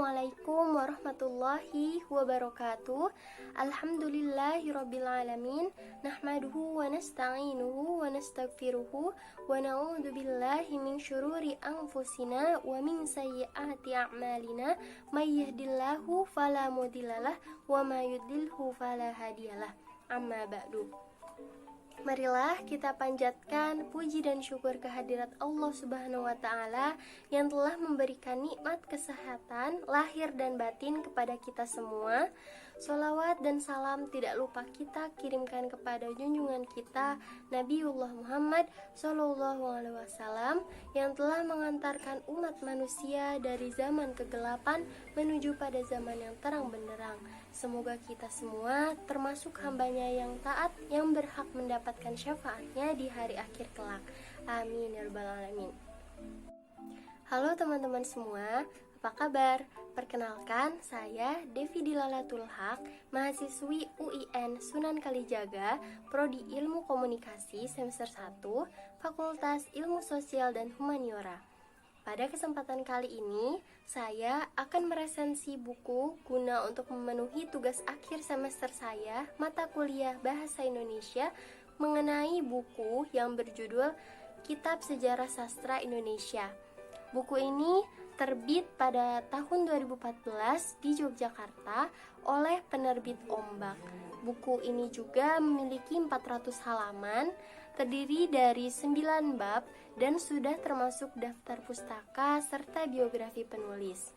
Assalamualaikum warahmatullahi wabarakatuh. Alhamdulillahirrabbilalamin. Nahmaduhu wa nasta'inuhu wa nastaghfiruhu wa na'udzu billahi min syururi anfusina wa min sayyiati a'malina. May yahdihillahu fala mudhillalah wa may yudlilhu fala hadiyalah. Amma ba'du. Marilah kita panjatkan puji dan syukur kehadirat Allah Subhanahu wa Ta'ala yang telah memberikan nikmat kesehatan lahir dan batin kepada kita semua. Sholawat dan salam tidak lupa kita kirimkan kepada junjungan kita Nabiullah Muhammad Sallallahu Alaihi Wasallam yang telah mengantarkan umat manusia dari zaman kegelapan menuju pada zaman yang terang benderang. Semoga kita semua termasuk hambanya yang taat yang berhak mendapatkan syafaatnya di hari akhir kelak. Amin ya rabbal alamin. Halo teman-teman semua, apa kabar? Perkenalkan, saya Devi Dilalatul Haq, mahasiswi UIN Sunan Kalijaga, Prodi Ilmu Komunikasi semester 1, Fakultas Ilmu Sosial dan Humaniora. Pada kesempatan kali ini, saya akan meresensi buku guna untuk memenuhi tugas akhir semester saya, mata kuliah Bahasa Indonesia, mengenai buku yang berjudul Kitab Sejarah Sastra Indonesia. Buku ini terbit pada tahun 2014 di Yogyakarta oleh penerbit Ombak. Buku ini juga memiliki 400 halaman, terdiri dari 9 bab dan sudah termasuk daftar pustaka serta biografi penulis.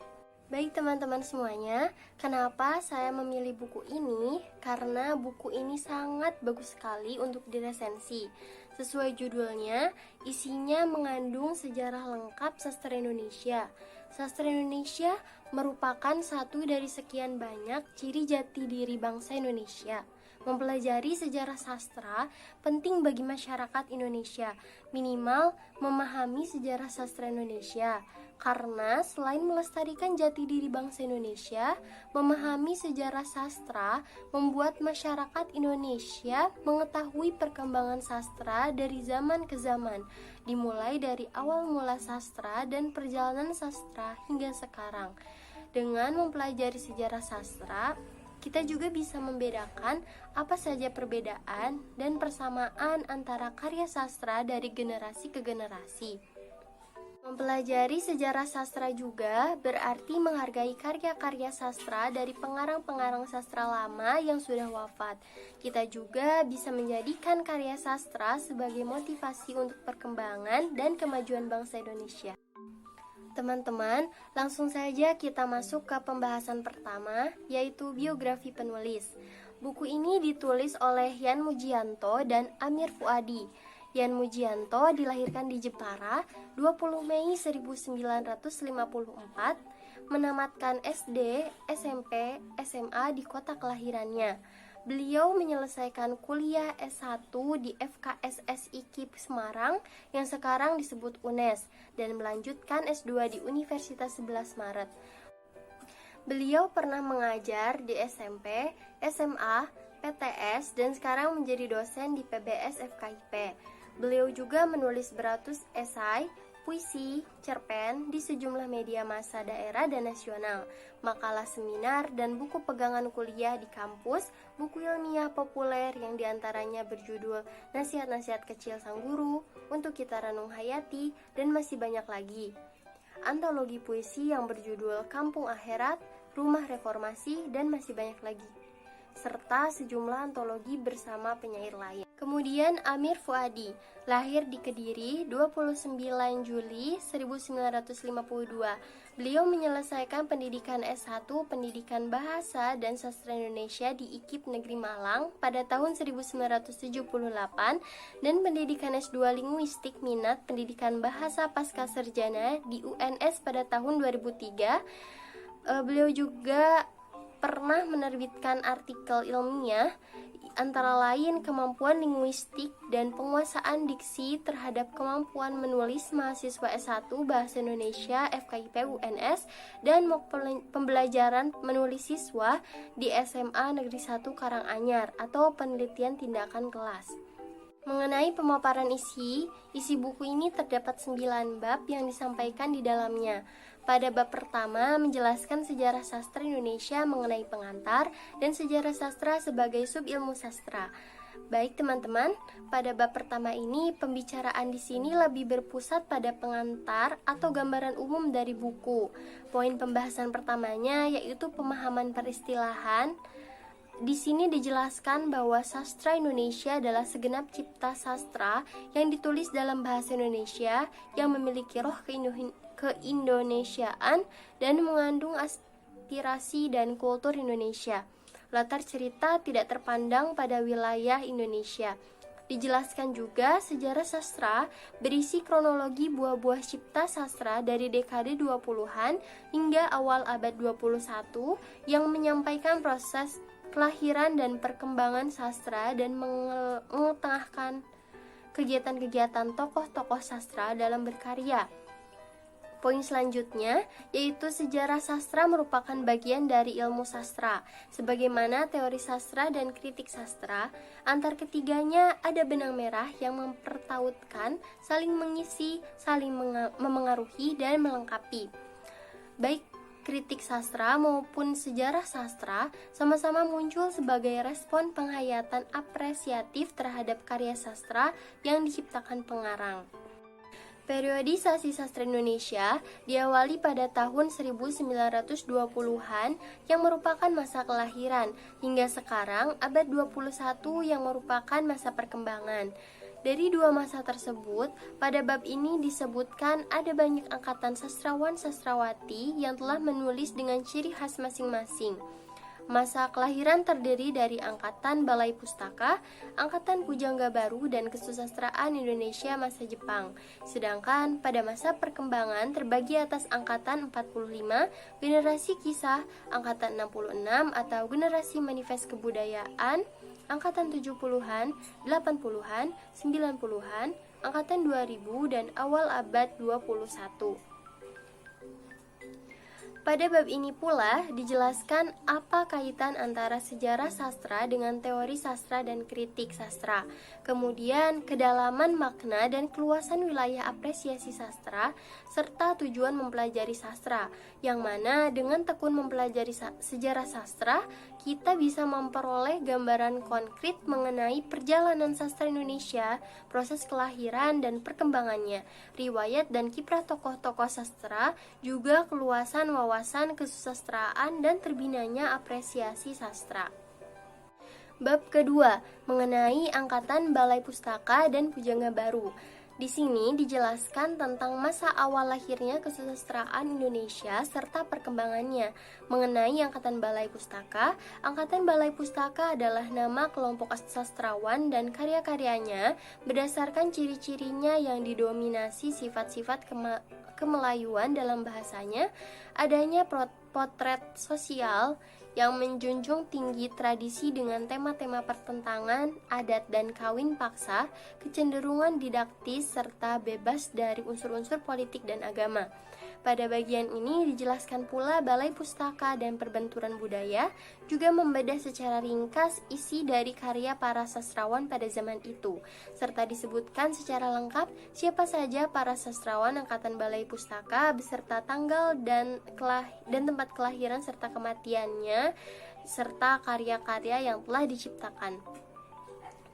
Baik teman-teman semuanya, kenapa saya memilih buku ini? Karena buku ini sangat bagus sekali untuk diresensi. Sesuai judulnya, isinya mengandung sejarah lengkap sastra Indonesia. Sastra Indonesia merupakan satu dari sekian banyak ciri jati diri bangsa Indonesia. Mempelajari sejarah sastra penting bagi masyarakat Indonesia, minimal memahami sejarah sastra Indonesia. Karena selain melestarikan jati diri bangsa Indonesia, memahami sejarah sastra membuat masyarakat Indonesia mengetahui perkembangan sastra dari zaman ke zaman, dimulai dari awal mula sastra dan perjalanan sastra hingga sekarang. Dengan mempelajari sejarah sastra, kita juga bisa membedakan apa saja perbedaan dan persamaan antara karya sastra dari generasi ke generasi. Mempelajari sejarah sastra juga berarti menghargai karya-karya sastra dari pengarang-pengarang sastra lama yang sudah wafat. Kita juga bisa menjadikan karya sastra sebagai motivasi untuk perkembangan dan kemajuan bangsa Indonesia. Teman-teman, langsung saja kita masuk ke pembahasan pertama, yaitu biografi penulis. Buku ini ditulis oleh Yan Mujianto dan Amir Fuadi. Yan Mujianto dilahirkan di Jepara 20 Mei 1954, menamatkan SD, SMP, SMA di kota kelahirannya. Beliau menyelesaikan kuliah S1 di FKSS IKIP Semarang yang sekarang disebut UNES dan melanjutkan S2 di Universitas 11 Maret. Beliau pernah mengajar di SMP, SMA, PTS dan sekarang menjadi dosen di PBS FKIP. Beliau juga menulis beratus esai, puisi, cerpen di sejumlah media massa daerah dan nasional, makalah seminar, dan buku pegangan kuliah di kampus, buku ilmiah populer yang diantaranya berjudul Nasihat-Nasihat Kecil Sang Guru, Untuk Kita Renung Hayati, dan masih banyak lagi. Antologi puisi yang berjudul Kampung Akhirat, Rumah Reformasi, dan masih banyak lagi, serta sejumlah antologi bersama penyair lain. Kemudian Amir Fuadi, lahir di Kediri 29 Juli 1952. Beliau menyelesaikan pendidikan S1 Pendidikan Bahasa dan Sastra Indonesia di IKIP Negeri Malang pada tahun 1978 dan pendidikan S2 Linguistik Minat Pendidikan Bahasa Pascasarjana di UNS pada tahun 2003. Beliau juga pernah menerbitkan artikel ilmiah antara lain kemampuan linguistik dan penguasaan diksi terhadap kemampuan menulis mahasiswa S1 Bahasa Indonesia FKIP UNS dan pembelajaran menulis siswa di SMA Negeri 1 Karanganyar atau penelitian tindakan kelas. Mengenai pemaparan isi buku ini terdapat 9 bab yang disampaikan di dalamnya. Pada bab pertama menjelaskan sejarah sastra Indonesia mengenai pengantar dan sejarah sastra sebagai sub-ilmu sastra. Baik teman-teman, pada bab pertama ini pembicaraan di sini lebih berpusat pada pengantar atau gambaran umum dari buku. Poin pembahasan pertamanya yaitu pemahaman peristilahan. Di sini dijelaskan bahwa sastra Indonesia adalah segenap cipta sastra yang ditulis dalam bahasa Indonesia yang memiliki roh keindonesiaan dan mengandung aspirasi dan kultur Indonesia. Latar cerita tidak terpandang pada wilayah Indonesia. Dijelaskan juga sejarah sastra berisi kronologi buah-buah cipta sastra dari dekade 20-an hingga awal abad 21 yang menyampaikan proses kelahiran dan perkembangan sastra dan mengetengahkan kegiatan-kegiatan tokoh-tokoh sastra dalam berkarya. Poin selanjutnya yaitu sejarah sastra merupakan bagian dari ilmu sastra. Sebagaimana teori sastra dan kritik sastra, antar ketiganya ada benang merah yang mempertautkan, saling mengisi, saling memengaruhi dan melengkapi. Baik kritik sastra maupun sejarah sastra sama-sama muncul sebagai respon penghayatan apresiatif terhadap karya sastra yang diciptakan pengarang. Periodisasi sastra Indonesia diawali pada tahun 1920-an yang merupakan masa kelahiran, hingga sekarang abad 21 yang merupakan masa perkembangan. Dari dua masa tersebut, pada bab ini disebutkan ada banyak angkatan sastrawan-sastrawati yang telah menulis dengan ciri khas masing-masing. Masa kelahiran terdiri dari Angkatan Balai Pustaka, Angkatan Pujangga Baru, dan Kesusastraan Indonesia masa Jepang. Sedangkan pada masa perkembangan terbagi atas Angkatan 45, Generasi Kisah, Angkatan 66 atau Generasi Manifest Kebudayaan, Angkatan 70-an, 80-an, 90-an, Angkatan 2000, dan awal abad 21. Pada bab ini pula dijelaskan apa kaitan antara sejarah sastra dengan teori sastra dan kritik sastra. Kemudian kedalaman makna dan keluasan wilayah apresiasi sastra serta tujuan mempelajari sastra, yang mana dengan tekun mempelajari sejarah sastra kita bisa memperoleh gambaran konkret mengenai perjalanan sastra Indonesia, proses kelahiran dan perkembangannya, riwayat dan kiprah tokoh-tokoh sastra, juga keluasan wawasan kesusastraan dan terbinanya apresiasi sastra. Bab kedua, mengenai Angkatan Balai Pustaka dan Pujangga Baru. Di sini dijelaskan tentang masa awal lahirnya kesusastraan Indonesia serta perkembangannya. Mengenai Angkatan Balai Pustaka, Angkatan Balai Pustaka adalah nama kelompok sastrawan dan karya-karyanya berdasarkan ciri-cirinya yang didominasi sifat-sifat kemelayuan dalam bahasanya, adanya potret sosial yang menjunjung tinggi tradisi dengan tema-tema pertentangan, adat dan kawin paksa, kecenderungan didaktis, serta bebas dari unsur-unsur politik dan agama. Pada bagian ini dijelaskan pula Balai Pustaka dan Perbenturan Budaya, juga membedah secara ringkas isi dari karya para sastrawan pada zaman itu, serta disebutkan secara lengkap siapa saja para sastrawan Angkatan Balai Pustaka beserta tanggal dan tempat kelahiran serta kematiannya, serta karya-karya yang telah diciptakan.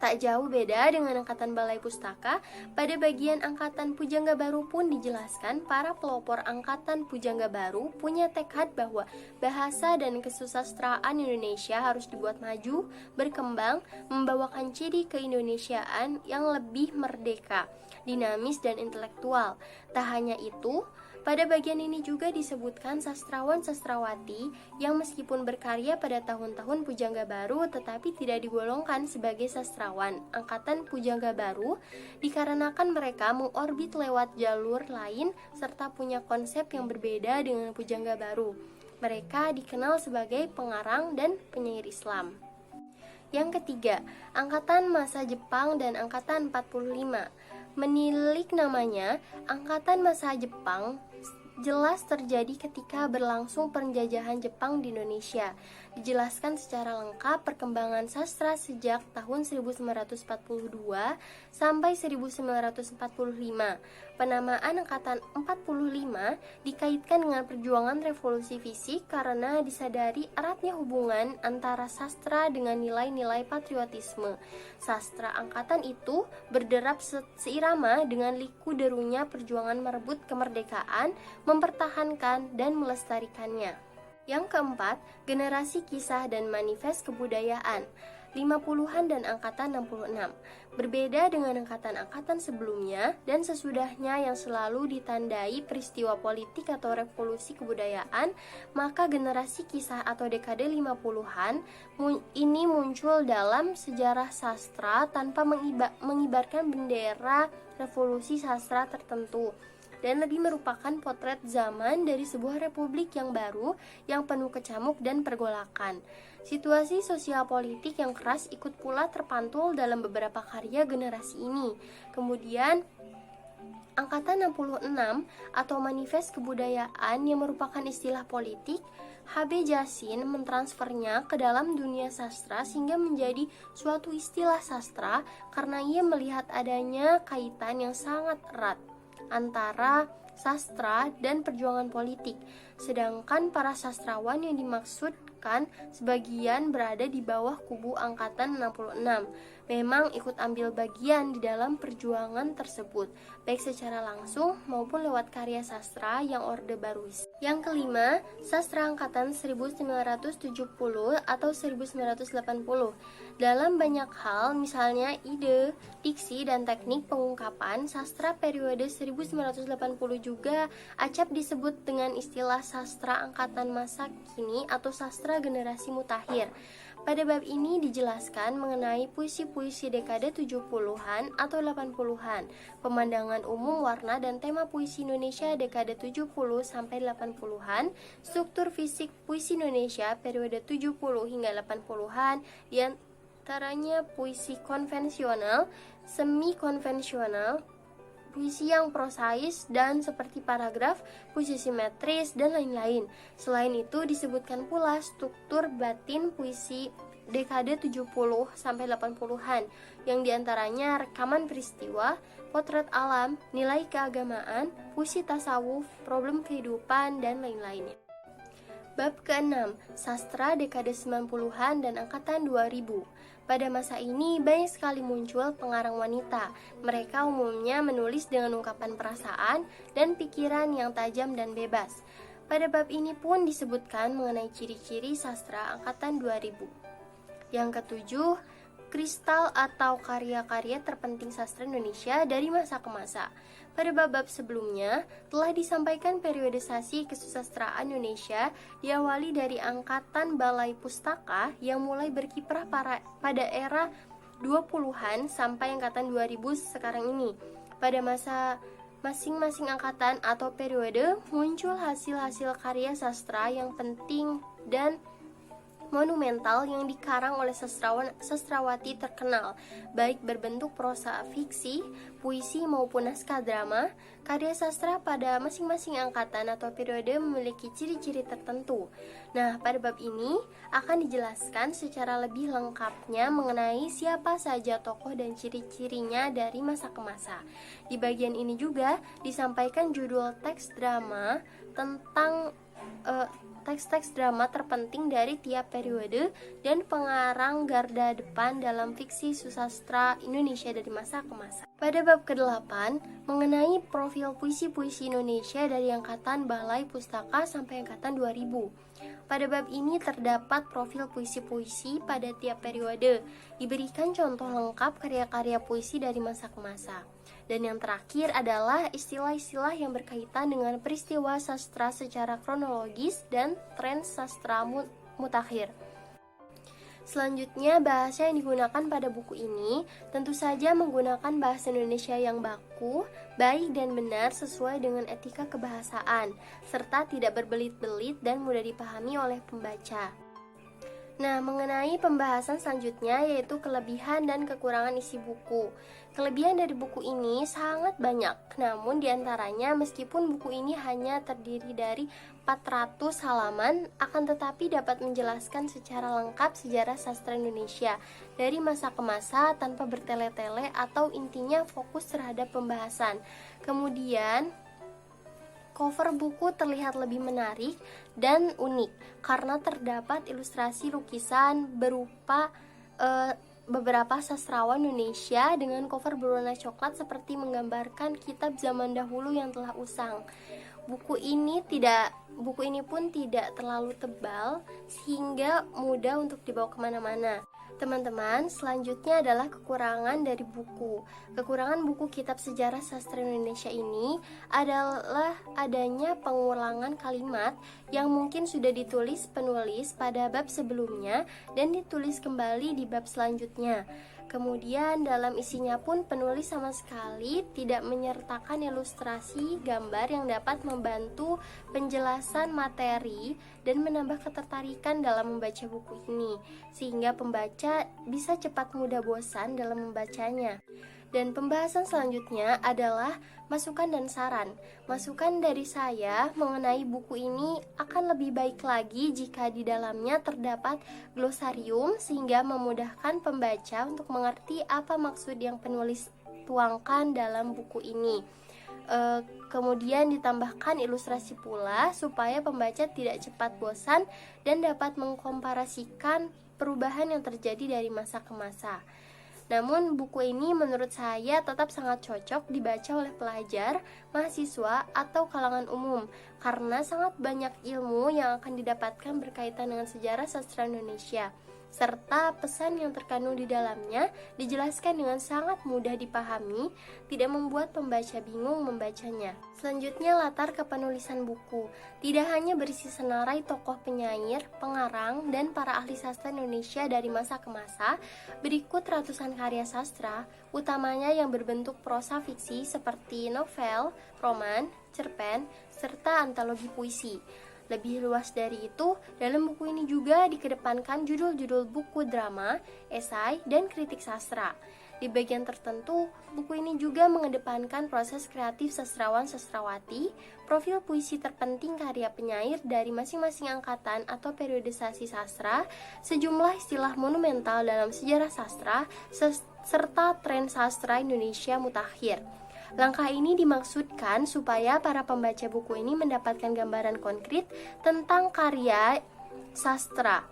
Tak jauh beda dengan Angkatan Balai Pustaka, pada bagian Angkatan Pujangga Baru pun dijelaskan para pelopor Angkatan Pujangga Baru punya tekad bahwa bahasa dan kesusastraan Indonesia harus dibuat maju, berkembang, membawakan ciri keindonesiaan yang lebih merdeka, dinamis dan intelektual. Tak hanya itu, pada bagian ini juga disebutkan sastrawan-sastrawati yang meskipun berkarya pada tahun-tahun Pujangga Baru tetapi tidak digolongkan sebagai sastrawan Angkatan Pujangga Baru dikarenakan mereka mengorbit lewat jalur lain serta punya konsep yang berbeda dengan Pujangga Baru. Mereka dikenal sebagai pengarang dan penyair Islam. Yang ketiga, Angkatan Masa Jepang dan Angkatan 45. Menilik namanya, Angkatan Masa Jepang jelas terjadi ketika berlangsung penjajahan Jepang di Indonesia. Dijelaskan secara lengkap perkembangan sastra sejak tahun 1942 sampai 1945. Penamaan angkatan 45 dikaitkan dengan perjuangan revolusi fisik karena disadari eratnya hubungan antara sastra dengan nilai-nilai patriotisme. Sastra angkatan itu berderap seirama dengan liku derunya perjuangan merebut kemerdekaan, mempertahankan dan melestarikannya. Yang keempat, generasi kisah dan manifest kebudayaan. 50-an dan angkatan 66. Berbeda dengan angkatan-angkatan sebelumnya dan sesudahnya yang selalu ditandai peristiwa politik atau revolusi kebudayaan, maka generasi kisah atau dekade 50-an ini muncul dalam sejarah sastra tanpa mengibarkan bendera revolusi sastra tertentu, dan lebih merupakan potret zaman dari sebuah republik yang baru yang penuh kecamuk dan pergolakan. Situasi sosial politik yang keras ikut pula terpantul dalam beberapa karya generasi ini. Kemudian angkatan 66 atau manifest kebudayaan yang merupakan istilah politik, H.B. Jasin mentransfernya ke dalam dunia sastra sehingga menjadi suatu istilah sastra karena ia melihat adanya kaitan yang sangat erat antara sastra dan perjuangan politik. Sedangkan para sastrawan yang dimaksudkan sebagian berada di bawah kubu angkatan 66 memang ikut ambil bagian di dalam perjuangan tersebut, baik secara langsung maupun lewat karya sastra yang Orde Baruis. Yang kelima, sastra angkatan 1970 atau 1980. Dalam banyak hal, misalnya ide, diksi, dan teknik pengungkapan, sastra periode 1980 juga acap disebut dengan istilah sastra angkatan masa kini atau sastra generasi mutakhir. Pada bab ini dijelaskan mengenai puisi-puisi dekade 70-an atau 80-an, pemandangan umum warna dan tema puisi Indonesia dekade 70 sampai 80-an, struktur fisik puisi Indonesia periode 70 hingga 80-an, di antaranya puisi konvensional, semi konvensional, puisi yang prosais dan seperti paragraf, puisi simetris, dan lain-lain. Selain itu disebutkan pula struktur batin puisi dekade 70 sampai 80-an yang diantaranya rekaman peristiwa, potret alam, nilai keagamaan, puisi tasawuf, problem kehidupan, dan lain-lainnya. Bab ke-6, sastra dekade 90-an dan angkatan 2000. Pada masa ini banyak sekali muncul pengarang wanita. Mereka umumnya menulis dengan ungkapan perasaan dan pikiran yang tajam dan bebas. Pada bab ini pun disebutkan mengenai ciri-ciri sastra angkatan 2000. Yang ketujuh, kristal atau karya-karya terpenting sastra Indonesia dari masa ke masa. Pada bab-bab sebelumnya telah disampaikan periodisasi kesusastraan Indonesia diawali dari angkatan Balai Pustaka yang mulai berkiprah pada era 20-an sampai angkatan 2000 sekarang ini. Pada masa masing-masing angkatan atau periode muncul hasil-hasil karya sastra yang penting dan monumental yang dikarang oleh sastrawati terkenal, baik berbentuk prosa fiksi, puisi maupun naskah drama. Karya sastra pada masing-masing angkatan atau periode memiliki ciri-ciri tertentu. Nah, pada bab ini akan dijelaskan secara lebih lengkapnya mengenai siapa saja tokoh dan ciri-cirinya dari masa ke masa. Di bagian ini juga disampaikan judul teks drama tentang teks-teks drama terpenting dari tiap periode dan pengarang garda depan dalam fiksi susastra Indonesia dari masa ke masa. Pada bab ke-8 mengenai profil puisi-puisi Indonesia dari angkatan Balai Pustaka sampai angkatan 2000. Pada bab ini terdapat profil puisi-puisi pada tiap periode, diberikan contoh lengkap karya-karya puisi dari masa ke masa. Dan yang terakhir adalah istilah-istilah yang berkaitan dengan peristiwa sastra secara kronologis dan tren sastra mutakhir. Selanjutnya, bahasa yang digunakan pada buku ini tentu saja menggunakan bahasa Indonesia yang baku, baik dan benar sesuai dengan etika kebahasaan, serta tidak berbelit-belit dan mudah dipahami oleh pembaca. Nah, mengenai pembahasan selanjutnya yaitu kelebihan dan kekurangan isi buku. Kelebihan dari buku ini sangat banyak, namun diantaranya meskipun buku ini hanya terdiri dari 400 halaman, akan tetapi dapat menjelaskan secara lengkap sejarah sastra Indonesia dari masa ke masa tanpa bertele-tele atau intinya fokus terhadap pembahasan. Kemudian, cover buku terlihat lebih menarik dan unik karena terdapat ilustrasi lukisan berupa beberapa sastrawan Indonesia dengan cover berwarna coklat seperti menggambarkan kitab zaman dahulu yang telah usang. Buku ini pun tidak terlalu tebal sehingga mudah untuk dibawa kemana-mana. Teman-teman, selanjutnya adalah kekurangan dari buku. Kekurangan buku kitab sejarah sastra Indonesia ini adalah adanya pengulangan kalimat yang mungkin sudah ditulis penulis pada bab sebelumnya dan ditulis kembali di bab selanjutnya. Kemudian dalam isinya pun penulis sama sekali tidak menyertakan ilustrasi gambar yang dapat membantu penjelasan materi dan menambah ketertarikan dalam membaca buku ini, sehingga pembaca bisa cepat mudah bosan dalam membacanya. Dan pembahasan selanjutnya adalah masukan dan saran. Masukan dari saya mengenai buku ini akan lebih baik lagi jika di dalamnya terdapat glosarium sehingga memudahkan pembaca untuk mengerti apa maksud yang penulis tuangkan dalam buku ini. Kemudian ditambahkan ilustrasi pula supaya pembaca tidak cepat bosan dan dapat mengkomparasikan perubahan yang terjadi dari masa ke masa. Namun buku ini menurut saya tetap sangat cocok dibaca oleh pelajar, mahasiswa, atau kalangan umum karena sangat banyak ilmu yang akan didapatkan berkaitan dengan sejarah sastra Indonesia, serta pesan yang terkandung di dalamnya dijelaskan dengan sangat mudah dipahami, tidak membuat pembaca bingung membacanya. Selanjutnya, latar kepenulisan buku. Tidak hanya berisi senarai tokoh penyair, pengarang, dan para ahli sastra Indonesia dari masa ke masa, berikut ratusan karya sastra, utamanya yang berbentuk prosa fiksi seperti novel, roman, cerpen, serta antologi puisi. Lebih luas dari itu, dalam buku ini juga dikedepankan judul-judul buku drama, esai, dan kritik sastra. Di bagian tertentu, buku ini juga mengedepankan proses kreatif sastrawan-sastrawati, profil puisi terpenting karya penyair dari masing-masing angkatan atau periodisasi sastra, sejumlah istilah monumental dalam sejarah sastra, serta tren sastra Indonesia mutakhir. Langkah ini dimaksudkan supaya para pembaca buku ini mendapatkan gambaran konkret tentang karya sastra.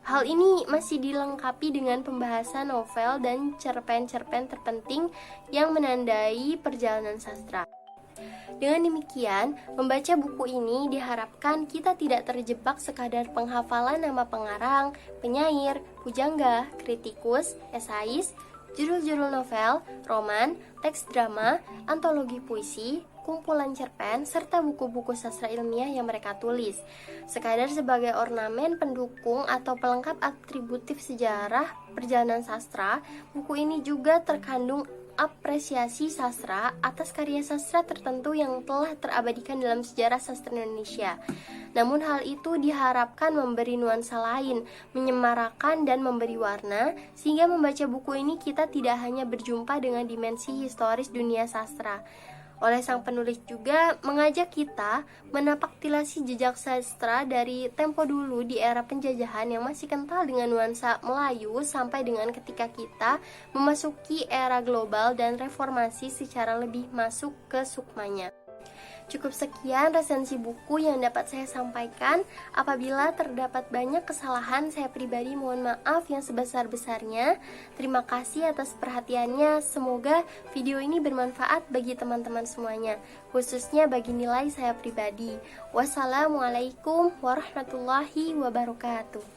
Hal ini masih dilengkapi dengan pembahasan novel dan cerpen-cerpen terpenting yang menandai perjalanan sastra. Dengan demikian, membaca buku ini diharapkan kita tidak terjebak sekadar penghafalan nama pengarang, penyair, pujangga, kritikus, esais, judul-judul novel, roman, teks drama, antologi puisi, kumpulan cerpen, serta buku-buku sastra ilmiah yang mereka tulis. Sekadar sebagai ornamen pendukung atau pelengkap atributif sejarah perjalanan sastra, buku ini juga terkandung apresiasi sastra atas karya sastra tertentu yang telah terabadikan dalam sejarah sastra Indonesia. Namun hal itu diharapkan memberi nuansa lain, menyemarakan dan memberi warna, sehingga membaca buku ini kita tidak hanya berjumpa dengan dimensi historis dunia sastra. Oleh sang penulis juga mengajak kita menapaktilasi jejak sastra dari tempo dulu di era penjajahan yang masih kental dengan nuansa Melayu sampai dengan ketika kita memasuki era global dan reformasi secara lebih masuk ke sukmanya. Cukup sekian resensi buku yang dapat saya sampaikan. Apabila terdapat banyak kesalahan, saya pribadi mohon maaf yang sebesar-besarnya. Terima kasih atas perhatiannya. Semoga video ini bermanfaat bagi teman-teman semuanya, khususnya bagi nilai saya pribadi. Wassalamualaikum warahmatullahi wabarakatuh.